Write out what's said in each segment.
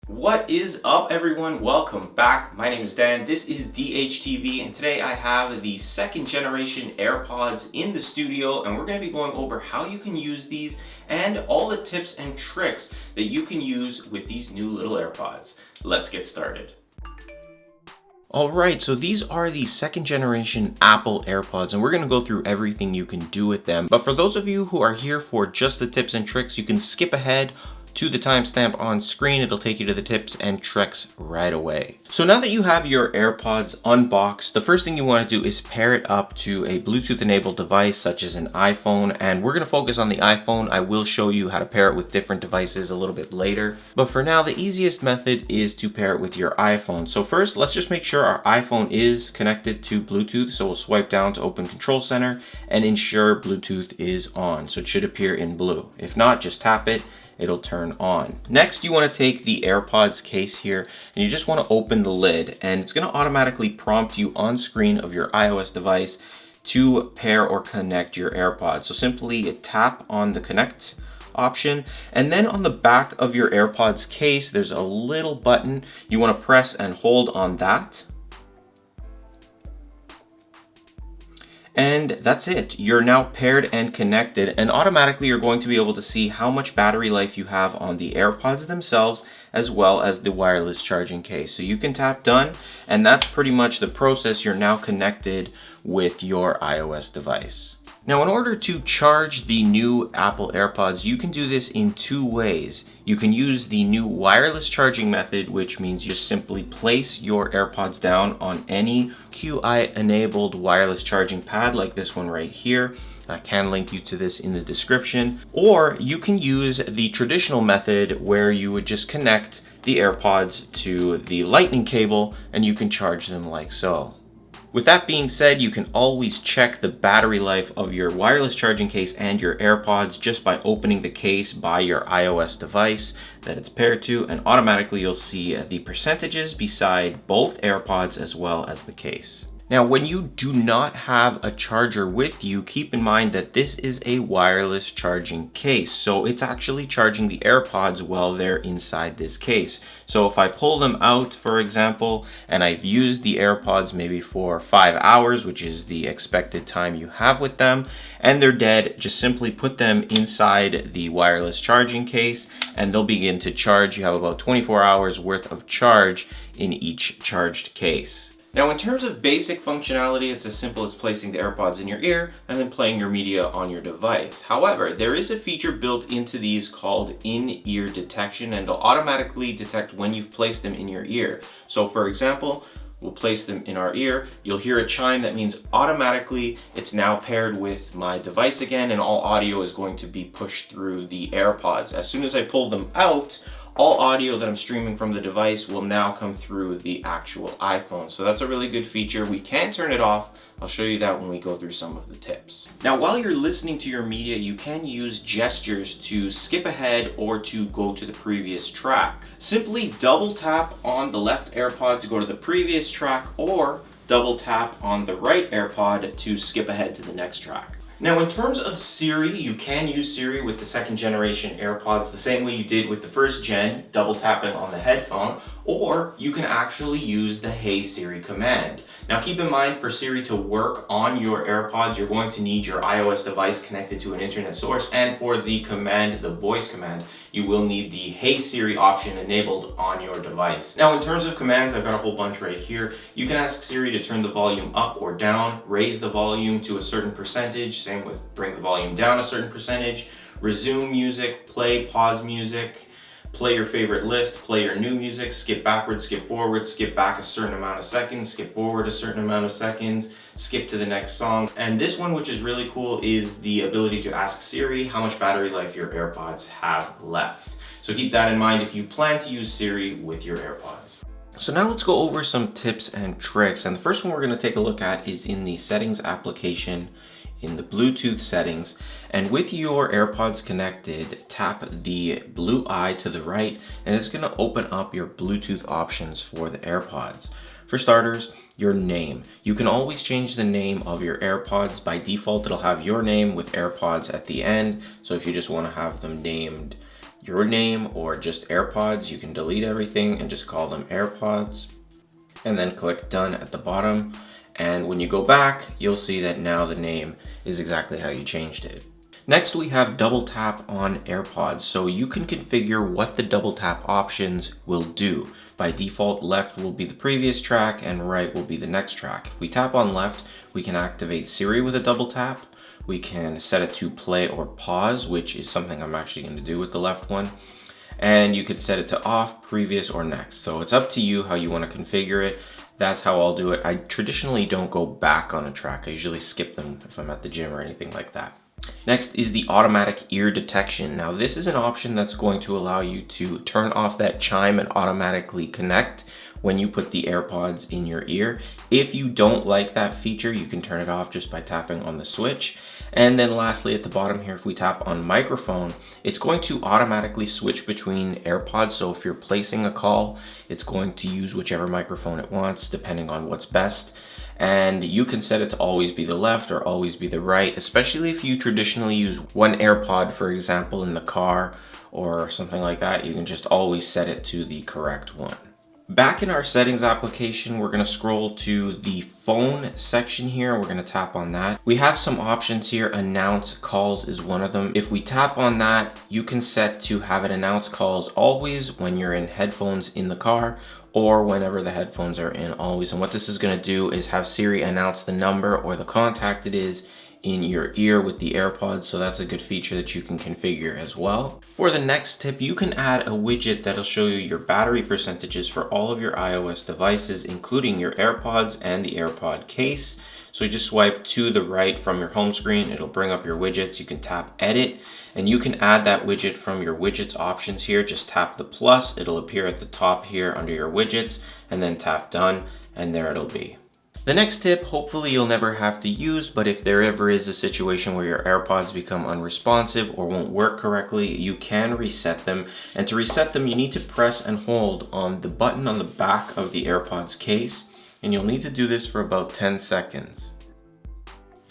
What is up, everyone? Welcome back. My name is Dan. This is DHTV, and today I have the second generation AirPods in the studio, and we're going to be going over how you can use these and all the tips and tricks that you can use with these new little AirPods. Let's get started. Alright, so these are the second generation Apple AirPods, and we're going to go through everything you can do with them. But for those of you who are here for just the tips and tricks, you can skip ahead to the timestamp on screen. It'll take you to the tips and tricks right away. So now that you have your AirPods unboxed, the first thing you want to do is pair it up to a Bluetooth enabled device such as an iPhone, and we're going to focus on the iPhone. I will show you how to pair it with different devices a little bit later, but for now the easiest method is to pair it with your iPhone. So first, let's just make sure our iPhone is connected to Bluetooth. So we'll swipe down to open Control Center and ensure Bluetooth is on. So it should appear in blue. If not, just tap it. It'll turn on. Next, you want to take the AirPods case here and you just want to open the lid, and it's going to automatically prompt you on screen of your iOS device to pair or connect your AirPods. So simply tap on the connect option, and then on the back of your AirPods case there's a little button. You want to press and hold on that. And that's it. You're now paired and connected, and automatically you're going to be able to see how much battery life you have on the AirPods themselves as well as the wireless charging case. So you can tap done, and that's pretty much the process. You're now connected with your iOS device. Now, in order to charge the new Apple AirPods, you can do this in two ways. You can use the new wireless charging method, which means you just simply place your AirPods down on any QI-enabled wireless charging pad like this one right here. I can link you to this in the description. Or you can use the traditional method where you would just connect the AirPods to the lightning cable and you can charge them like so. With that being said, you can always check the battery life of your wireless charging case and your AirPods just by opening the case by your iOS device that it's paired to, and automatically you'll see the percentages beside both AirPods as well as the case. Now, when you do not have a charger with you, keep in mind that this is a wireless charging case. So it's actually charging the AirPods while they're inside this case. So if I pull them out, for example, and I've used the AirPods maybe for 5 hours, which is the expected time you have with them, and they're dead, just simply put them inside the wireless charging case and they'll begin to charge. You have about 24 hours worth of charge in each charged case. Now, in terms of basic functionality, it's as simple as placing the AirPods in your ear and then playing your media on your device. However, there is a feature built into these called in-ear detection, and they'll automatically detect when you've placed them in your ear. So for example, we'll place them in our ear, you'll hear a chime. That means automatically it's now paired with my device again, and all audio is going to be pushed through the AirPods. As soon as I pull them out, all audio that I'm streaming from the device will now come through the actual iPhone. So that's a really good feature. We can turn it off. I'll show you that when we go through some of the tips. Now, while you're listening to your media, you can use gestures to skip ahead or to go to the previous track. Simply double tap on the left AirPod to go to the previous track, or double tap on the right AirPod to skip ahead to the next track. Now, in terms of Siri, you can use Siri with the second generation AirPods the same way you did with the first gen, double tapping on the headphone, or you can actually use the Hey Siri command. Now, keep in mind, for Siri to work on your AirPods, you're going to need your iOS device connected to an internet source, and for the command, the voice command, you will need the Hey Siri option enabled on your device. Now, in terms of commands, I've got a whole bunch right here. You can ask Siri to turn the volume up or down, raise the volume to a certain percentage, same with bring the volume down a certain percentage, resume music, play, pause music, play your favorite list, play your new music, skip backwards, skip forward, skip back a certain amount of seconds, skip forward a certain amount of seconds, skip to the next song. And this one, which is really cool, is the ability to ask Siri how much battery life your AirPods have left. So keep that in mind if you plan to use Siri with your AirPods. So now let's go over some tips and tricks. And the first one we're going to take a look at is in the settings application in the Bluetooth settings. And with your AirPods connected, tap the blue eye to the right, and it's going to open up your Bluetooth options for the AirPods. For starters, your name. You can always change the name of your AirPods. By default, it'll have your name with AirPods at the end. So if you just want to have them named your name or just AirPods, you can delete everything and just call them AirPods. And then click done at the bottom. And when you go back, you'll see that now the name is exactly how you changed it. Next, we have double tap on AirPods. So you can configure what the double tap options will do. By default, left will be the previous track and right will be the next track. If we tap on left, we can activate Siri with a double tap. We can set it to play or pause, which is something I'm actually going to do with the left one. And you could set it to off, previous, or next. So it's up to you how you want to configure it. That's how I'll do it. I traditionally don't go back on a track. I usually skip them if I'm at the gym or anything like that. Next is the automatic ear detection. Now this is an option that's going to allow you to turn off that chime and automatically connect when you put the AirPods in your ear. If you don't like that feature, you can turn it off just by tapping on the switch. And then lastly, at the bottom here, if we tap on microphone, it's going to automatically switch between AirPods. So if you're placing a call, it's going to use whichever microphone it wants, depending on what's best. And you can set it to always be the left or always be the right, especially if you traditionally use one AirPod, for example, in the car or something like that. You can just always set it to the correct one. Back in our settings application, we're going to scroll to the phone section here. We're going to tap on that. We have some options here. Announce calls is one of them. If we tap on that, you can set to have it announce calls always when you're in headphones in the car or whenever the headphones are in always. And what this is going to do is have Siri announce the number or the contact it is in your ear with the AirPods, so that's a good feature that you can configure as well. For the next tip, you can add a widget that'll show you your battery percentages for all of your iOS devices, including your AirPods and the AirPod case. So you just swipe to the right from your home screen, it'll bring up your widgets. You can tap edit and you can add that widget from your widgets options here. Just tap the plus, it'll appear at the top here under your widgets, and then tap done, and there it'll be. The next tip, hopefully you'll never have to use, but if there ever is a situation where your AirPods become unresponsive or won't work correctly, you can reset them. And to reset them, you need to press and hold on the button on the back of the AirPods case, and you'll need to do this for about 10 seconds.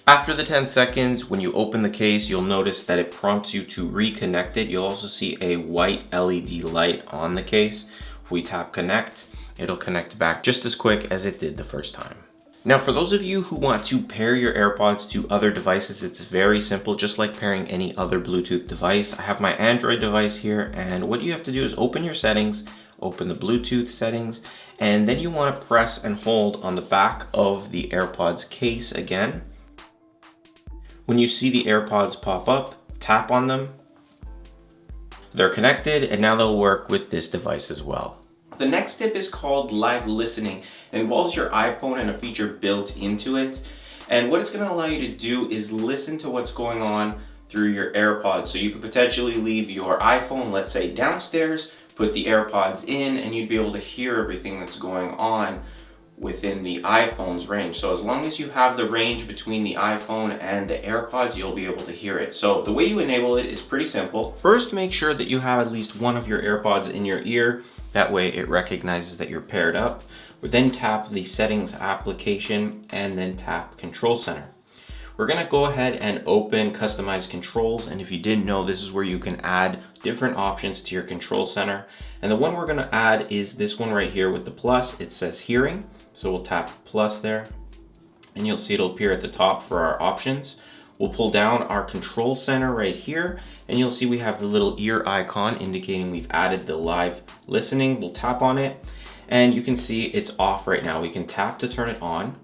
After the 10 seconds, when you open the case, you'll notice that it prompts you to reconnect it. You'll also see a white LED light on the case. If we tap connect, it'll connect back just as quick as it did the first time. Now, for those of you who want to pair your AirPods to other devices, it's very simple, just like pairing any other Bluetooth device. I have my Android device here, and what you have to do is open your settings, open the Bluetooth settings, and then you want to press and hold on the back of the AirPods case again. When you see the AirPods pop up, tap on them. They're connected, and now they'll work with this device as well. The next tip is called live listening. It involves your iPhone and a feature built into it. And what it's going to allow you to do is listen to what's going on through your AirPods. So you could potentially leave your iPhone, let's say downstairs, put the AirPods in, and you'd be able to hear everything that's going on within the iPhone's range. So as long as you have the range between the iPhone and the AirPods, you'll be able to hear it. So the way you enable it is pretty simple. First, make sure that you have at least one of your AirPods in your ear. That way it recognizes that you're paired up. Then tap the settings application and then tap Control Center. We're gonna go ahead and open Customize Controls, and if you didn't know, this is where you can add different options to your Control Center. And the one we're gonna add is this one right here with the plus. It says Hearing, so we'll tap plus there, and you'll see it'll appear at the top for our options. We'll pull down our Control Center right here, and you'll see we have the little ear icon indicating we've added the live listening. We'll tap on it, and you can see it's off right now. We can tap to turn it on.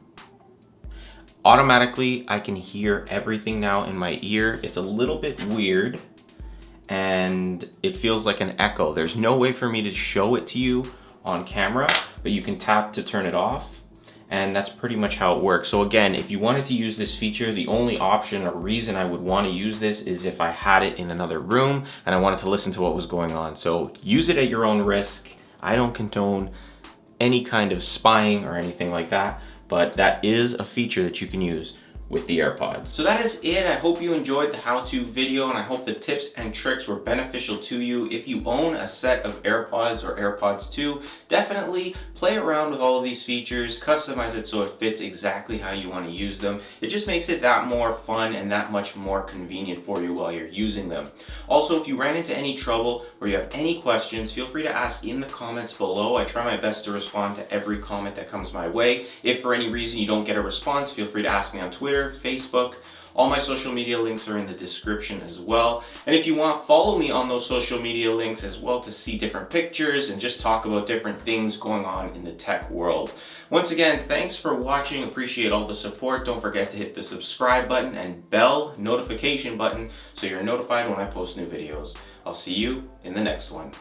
Automatically, I can hear everything now in my ear. It's a little bit weird, and it feels like an echo. There's no way for me to show it to you on camera, but you can tap to turn it off. And that's pretty much how it works. So again, if you wanted to use this feature, the only option or reason I would want to use this is if I had it in another room and I wanted to listen to what was going on. So use it at your own risk. I don't condone any kind of spying or anything like that, but that is a feature that you can use with the AirPods. So that is it. I hope you enjoyed the how-to video, and I hope the tips and tricks were beneficial to you. If you own a set of AirPods or AirPods 2, definitely play around with all of these features, customize it so it fits exactly how you want to use them. It just makes it that more fun and that much more convenient for you while you're using them. Also, if you ran into any trouble or you have any questions, feel free to ask in the comments below. I try my best to respond to every comment that comes my way. If for any reason you don't get a response, feel free to ask me on Twitter, Facebook. All my social media links are in the description as well. And if you want, follow me on those social media links as well to see different pictures and just talk about different things going on in the tech world. Once again, thanks for watching. Appreciate all the support. Don't forget to hit the subscribe button and bell notification button so you're notified when I post new videos. I'll see you in the next one.